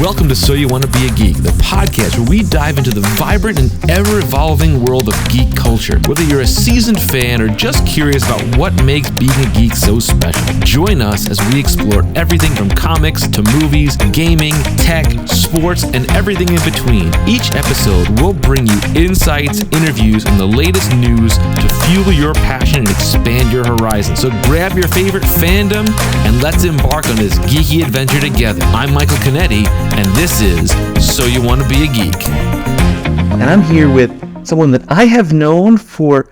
Welcome to So You Want to Be a Geek, the podcast where we dive into the vibrant and ever-evolving world of geek culture. Whether you're a seasoned fan or just curious about what makes being a geek so special, join us as we explore everything from comics to movies, gaming, tech, sports, and everything in between. Each episode will bring you insights, interviews, and the latest news to fuel your passion and expand your horizon. So grab your favorite fandom and let's embark on this geeky adventure together. I'm Michael Canetti, and this is So You Want to Be a Geek. And I'm here with someone that I have known for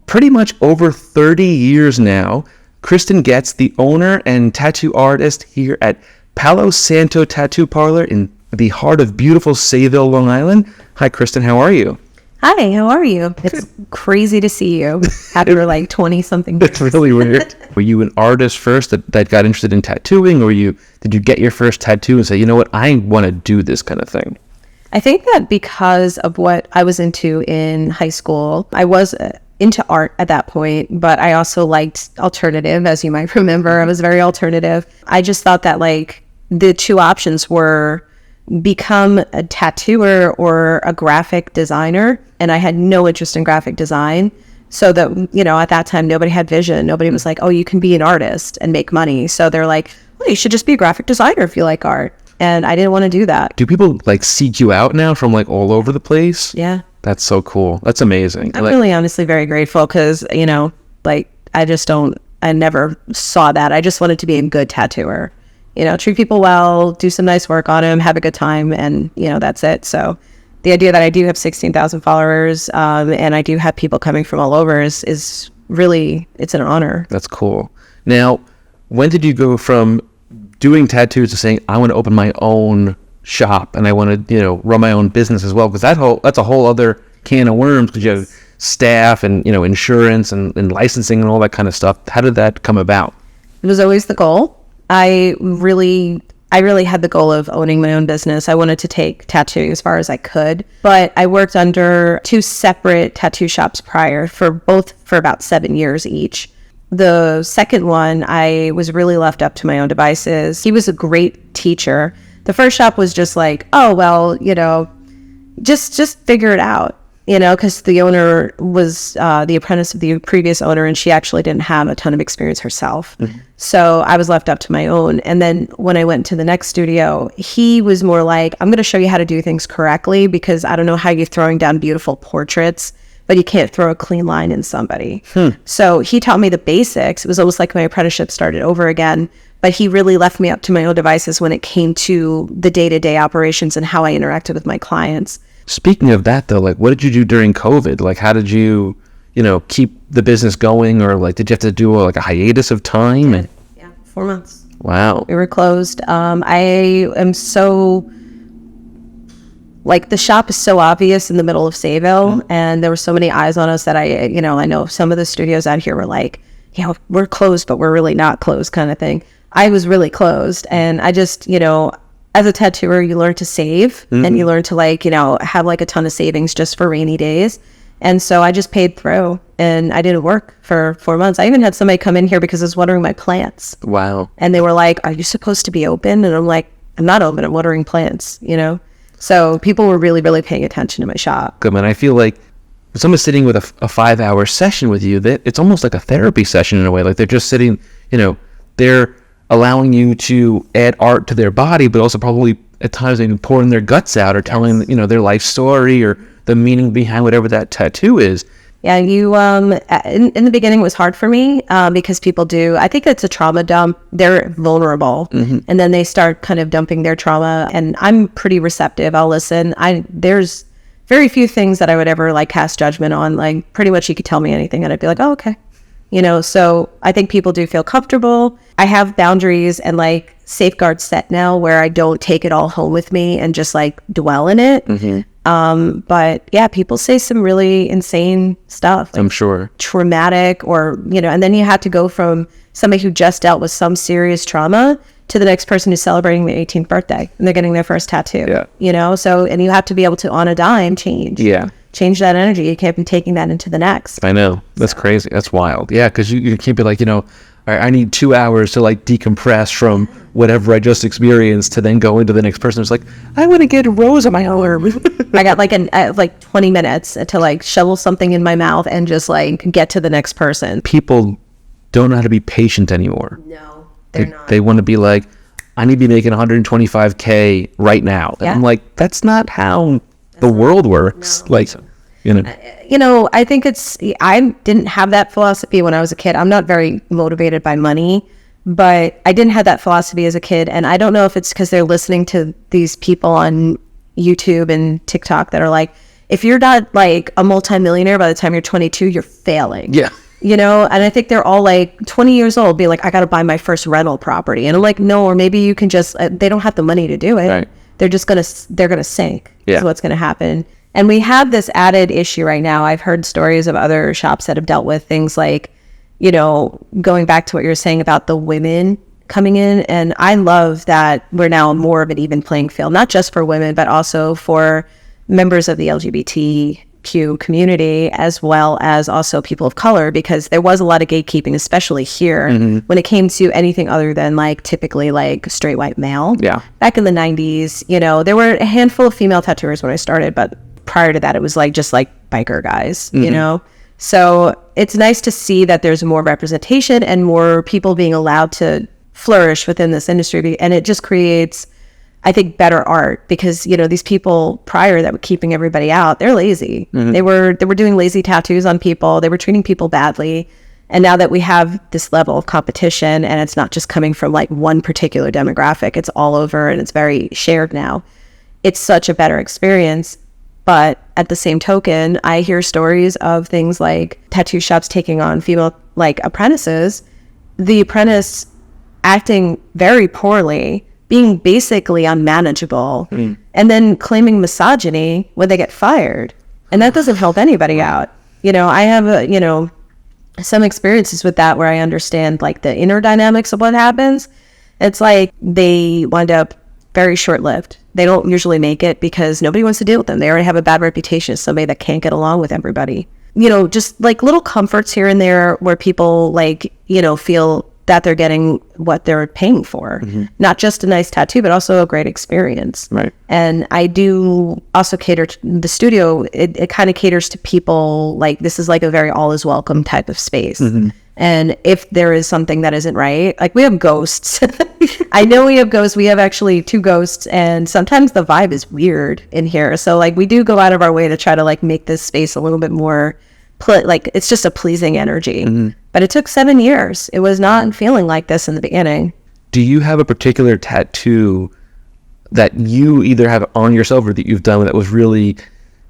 pretty much over 30 years now, Kristen Goetz, the owner and tattoo artist here at Palo Santo Tattoo Parlor in the heart of beautiful Sayville, Long Island. Hi, Kristen. How are you? Hi, how are you? It's crazy to see you after like 20-something years. It's really weird. Were you an artist first that got interested in tattooing, or did you get your first tattoo and say, you know what, I want to do this kind of thing? I think that because of what I was into in high school, I was into art at that point, but I also liked alternative, as you might remember. I was very alternative. I just thought that like the two options were become a tattooer or a graphic designer, and I had no interest in graphic design. So that, you know, at that time, nobody had vision. Nobody was like, oh, you can be an artist and make money. So they're like, well, you should just be a graphic designer if you like art. And I didn't want to do that. Do people like seek you out now from like all over the place? Yeah. That's so cool. That's amazing. I'm really honestly very grateful because, you know, like I never saw that. I just wanted to be a good tattooer. You know, treat people well, do some nice work on them, have a good time, and, you know, that's it. So the idea that I do have 16,000 followers and I do have people coming from all over is really, it's an honor. That's cool. Now, when did you go from doing tattoos to saying, I want to open my own shop and I want to, you know, run my own business as well? Because that's a whole other can of worms, because you have staff and, you know, insurance and licensing and all that kind of stuff. How did that come about? It was always the goal. I really had the goal of owning my own business. I wanted to take tattooing as far as I could, but I worked under two separate tattoo shops prior for about 7 years each. The second one, I was really left up to my own devices. He was a great teacher. The first shop was just like, oh, well, you know, just figure it out. You know, because the owner was the apprentice of the previous owner, and she actually didn't have a ton of experience herself. Mm-hmm. So I was left up to my own. And then when I went to the next studio, he was more like, I'm going to show you how to do things correctly, because I don't know how you're throwing down beautiful portraits, but you can't throw a clean line in somebody. So he taught me the basics. It was almost like my apprenticeship started over again. But he really left me up to my own devices when it came to the day-to-day operations and how I interacted with my clients. Speaking of that, though, like, what did you do during COVID? Like, how did you, you know, keep the business going? Or, like, did you have to do, a hiatus of time? Yeah, 4 months. Wow. We were closed. I am so, like, the shop is so obvious in the middle of Sayville, and there were so many eyes on us that I know some of the studios out here were like, you know, we're closed, but we're really not closed kind of thing. I was really closed, and I just, you know, as a tattooer, you learn to save and you learn to have a ton of savings just for rainy days. And so I just paid through and I didn't work for 4 months. I even had somebody come in here because I was watering my plants. Wow. And they were like, are you supposed to be open? And I'm like, I'm not open. I'm watering plants, you know? So people were really, really paying attention to my shop. Good, man. I feel like when someone's sitting with a 5-hour session with you, that it's almost like a therapy session in a way. Like they're just sitting, you know, they're allowing you to add art to their body, but also probably at times even pouring their guts out or telling, you know, their life story or the meaning behind whatever that tattoo is. Yeah, you, in the beginning it was hard for me because people I think it's a trauma dump. They're vulnerable and then they start kind of dumping their trauma, and I'm pretty receptive. I'll listen. There's very few things that I would ever cast judgment on. Like pretty much you could tell me anything and I'd be like, oh, okay. You know, so I think people do feel comfortable. I have boundaries and safeguards set now where I don't take it all home with me and just dwell in it. But yeah, people say some really insane stuff. I'm sure. Traumatic or, you know, and then you have to go from somebody who just dealt with some serious trauma to the next person who's celebrating their 18th birthday and they're getting their first tattoo. Yeah. You know, so, and you have to be able to, on a dime, change. Yeah. Change that energy. You can't be taking that into the next. I know. That's crazy. That's wild. Yeah, because you can't be like, you know, all right, I need 2 hours to like decompress from whatever I just experienced to then go into the next person. It's like, I want to get a rose on my arm. I got like 20 minutes to like shovel something in my mouth and just like get to the next person. People don't know how to be patient anymore. No, they're not. They want to be like, I need to be making 125K right now. And I'm like, that's not how the world works. No. Like, I think I didn't have that philosophy when I was a kid. I'm not very motivated by money, but I didn't have that philosophy as a kid. And I don't know if it's because they're listening to these people on YouTube and TikTok that are like, if you're not like a multimillionaire by the time you're 22, you're failing. Yeah. And I think they're all like 20 years old, be like, I got to buy my first rental property. And I'm like, no, or maybe you can just, they don't have the money to do it. Right. They're going to sink. Yeah. Is what's going to happen. And we have this added issue right now. I've heard stories of other shops that have dealt with things like, going back to what you were saying about the women coming in. And I love that we're now more of an even playing field, not just for women, but also for members of the LGBTQ community, as well as also people of color, because there was a lot of gatekeeping, especially here, when it came to anything other than like typically like straight white male. Yeah. Back in the 90s, there were a handful of female tattooers when I started, but prior to that, it was like just like biker guys, So it's nice to see that there's more representation and more people being allowed to flourish within this industry, and it just creates, I think, better art, because these people prior that were keeping everybody out, they're lazy. They were doing lazy tattoos on people. They were treating people badly. And now that we have this level of competition, and it's not just coming from like one particular demographic, it's all over and it's very shared now. It's such a better experience. But at the same token, I hear stories of things like tattoo shops taking on female like apprentices, the apprentice acting very poorly, being basically unmanageable, and then claiming misogyny when they get fired. And that doesn't help anybody out. I have, some experiences with that where I understand like the inner dynamics of what happens. It's like they wind up very short-lived. They don't usually make it because nobody wants to deal with them. They already have a bad reputation as somebody that can't get along with everybody. Just like little comforts here and there where people like, feel that they're getting what they're paying for. Not just a nice tattoo, but also a great experience. Right. And I do also cater to the studio. It kind of caters to people like, this is like a very all is welcome type of space. And if there is something that isn't right, like we have ghosts. I know we have ghosts. We have actually 2 ghosts, and sometimes the vibe is weird in here. So like we do go out of our way to try to like make this space a little bit more like it's just a pleasing energy. But it took 7 years. It was not feeling like this in the beginning. Do you have a particular tattoo that you either have on yourself or that you've done that was really,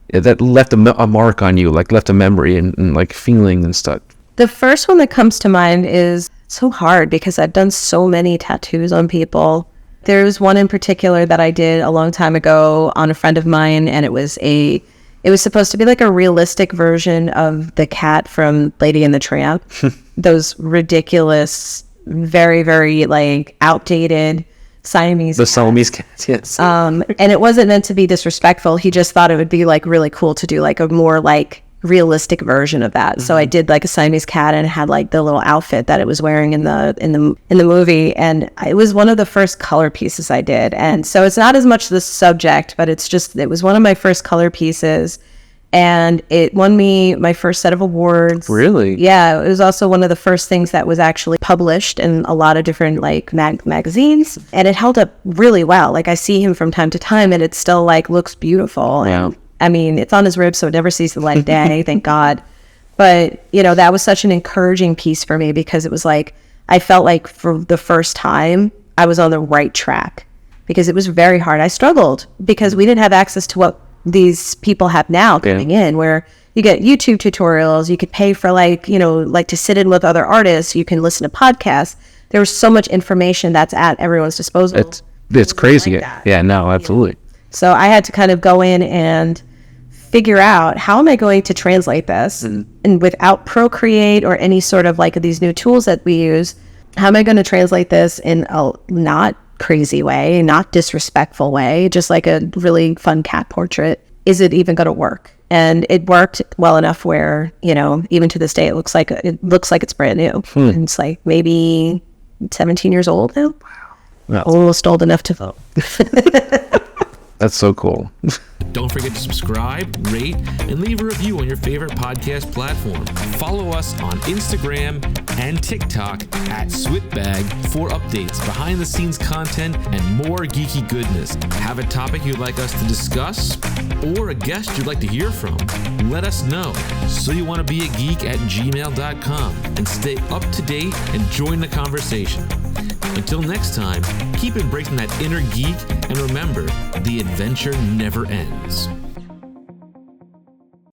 that left a mark on you, like left a memory and like feeling and stuff? The first one that comes to mind is so hard because I've done so many tattoos on people. There's one in particular that I did a long time ago on a friend of mine, and it was supposed to be like a realistic version of the cat from Lady and the Tramp. Those ridiculous, very, very like outdated Siamese cats. Siamese cats, yes. And it wasn't meant to be disrespectful. He just thought it would be like really cool to do like a more like realistic version of that. So I did like a Siamese cat, and it had like the little outfit that it was wearing in the movie, and it was one of the first color pieces I did. And so it's not as much the subject, but it was one of my first color pieces, and it won me my first set of awards. Really? Yeah, it was also one of the first things that was actually published in a lot of different like magazines, and it held up really well. Like I see him from time to time, and it still like looks beautiful. Yeah. And I mean, it's on his ribs, so it never sees the light of day, thank God. But, that was such an encouraging piece for me, because it was like, I felt like for the first time, I was on the right track, because it was very hard. I struggled because we didn't have access to what these people have now coming in, where you get YouTube tutorials, you could pay for like to sit in with other artists, you can listen to podcasts. There was so much information that's at everyone's disposal. It's crazy. Like yeah, no, absolutely. So I had to kind of go in and figure out, how am I going to translate this? And without Procreate or any sort of like these new tools that we use, how am I going to translate this in a not crazy way, not disrespectful way, just like a really fun cat portrait is it even going to work? And it worked well enough where, you know, even to this day, it looks like it's brand new. And it's like maybe 17 years old now. Wow. Almost old enough to vote. That's so cool. Don't forget to subscribe, rate, and leave a review on your favorite podcast platform. Follow us on Instagram and TikTok at SYWTBAG for updates, behind-the-scenes content, and more geeky goodness. Have a topic you'd like us to discuss or a guest you'd like to hear from? Let us know. SoYouWannaBeAGeek@gmail.com and stay up to date and join the conversation. Until next time, keep embracing that inner geek, and remember, the adventure never ends.